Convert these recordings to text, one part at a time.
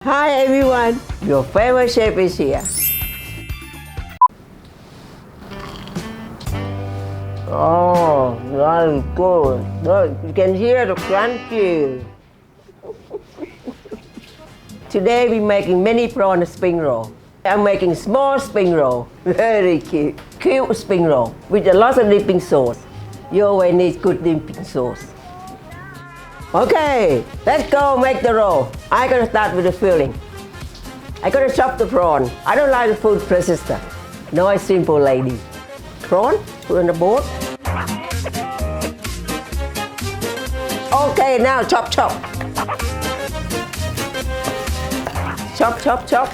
Hi everyone, your favorite chef is here. Oh, very good. Good. You can hear the crunchy. Today we're making mini prawn spring roll. I'm making small spring roll, very cute. Cute spring roll with a lot of dipping sauce. You always need good dipping sauce. Okay, let's go make the roll. I'm gonna start with the filling. I'm gonna chop the prawn. I don't like the food processor. No, a simple lady. Prawn, put on the board. Okay, now chop, chop. Chop, chop, chop.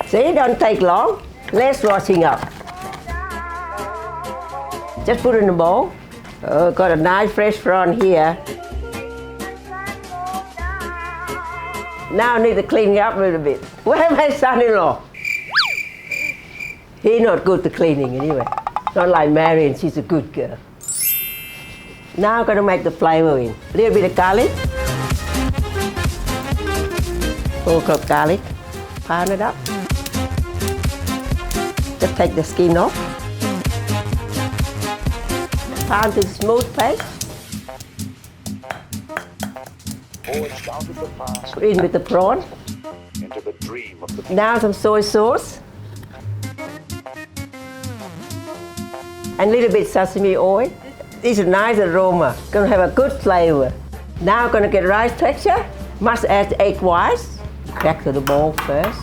See, don't take long. Less washing up. Just put it in the bowl. Oh, got a nice fresh prawn here. Now I need to clean it up a little bit. Where's my son-in-law? He's not good to cleaning anyway. Not like Marion, she's a good girl. Now I'm gonna make the flavor in. A little bit of garlic. Full cup garlic. Pound it up. Just take the skin off. Pound to smooth paste. Put in with the prawn. Into the dream of the Now some soy sauce. And a little bit sesame oil. This is a nice aroma. Gonna have a good flavor. Now gonna get rice texture. Must add egg whites. Crack to the bowl first.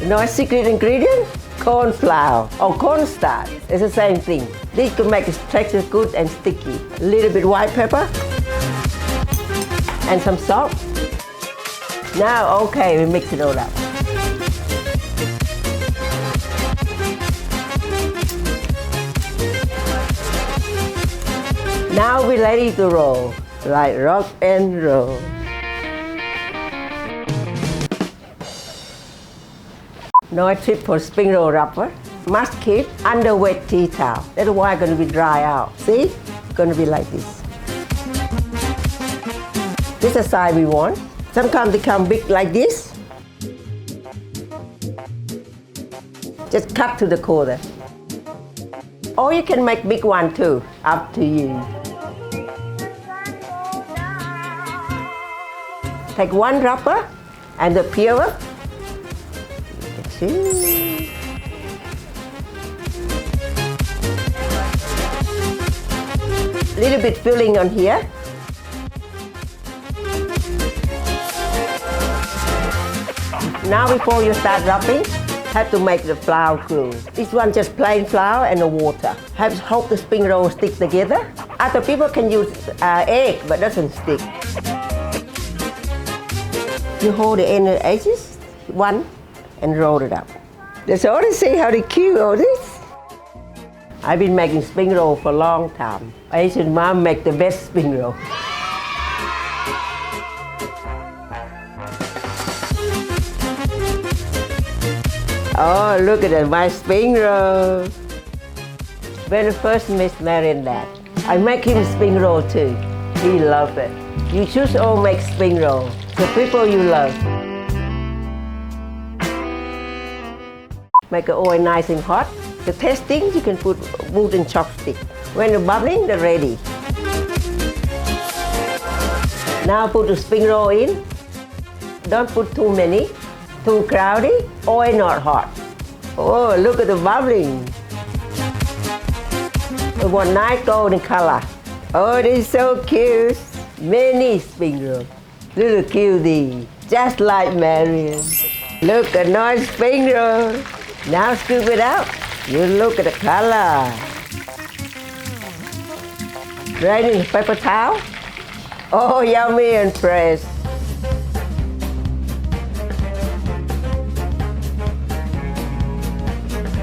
No secret ingredient? Corn flour or cornstarch. It's the same thing. This can make the texture good and sticky. A little bit white pepper and some salt. Now, okay, we mix it all up. Now we're ready to roll, like rock and roll. No tip for spring roll wrapper. Must keep under wet tea towel. That's why it's going to be dry out. See? It's going to be like this. This is the size we want. Sometimes they come big like this. Just cut to the quarter. Or you can make big one too. Up to you. Take one wrapper and the peel it. Little bit filling on here. Now before you start wrapping, have to make the flour glue. This one just plain flour and the water. Have to hope the spring roll stick together. Other people can use egg, but doesn't stick. You hold the end of the edges, one, and roll it up. That's all to see how they cute all this. I've been making spring roll for a long time. Asian mom make the best spring roll. Oh, look at that, my spring roll. When I first met Marion Dad, I make him spring roll too. He loves it. You should all make spring roll. The people you love. Make the oil nice and hot. The tasting, you can put wooden chopstick. When it's bubbling, they're ready. Now put the spring roll in. Don't put too many, too crowded, oil not hot. Oh, look at the bubbling. We want nice golden color. Oh, this is so cute. Mini spring roll. Little cutie, just like Marion. Look at nice spring roll. Now scoop it out. You look at the color. Drain in paper towel. Oh, yummy and fresh.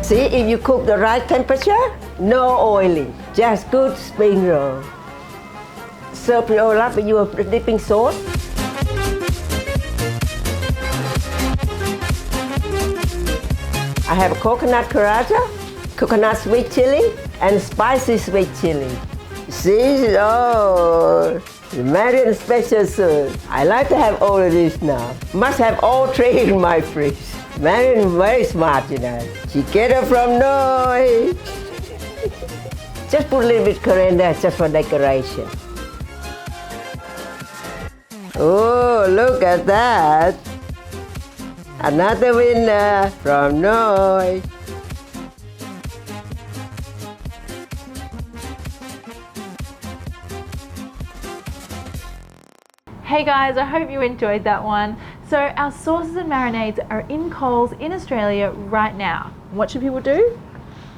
See, if you cook the right temperature, no oiling, just good spring roll. Serve it all up with your dipping sauce. I have a coconut caraja, coconut sweet chili and spicy sweet chili. See, oh, Marion special sauce. I like to have all of this now. Must have all three in my fridge. Marion very smart, you know. She get it from Noi. Just put a little bit coriander just for decoration. Oh, look at that. Another winner from Noi. Hey guys, I hope you enjoyed that one. So our sauces and marinades are in Coles in Australia right now. What should people do?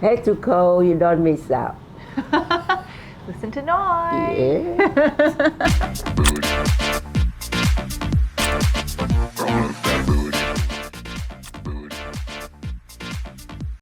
Head to Cole, you don't miss out. Listen to Noi. Yeah.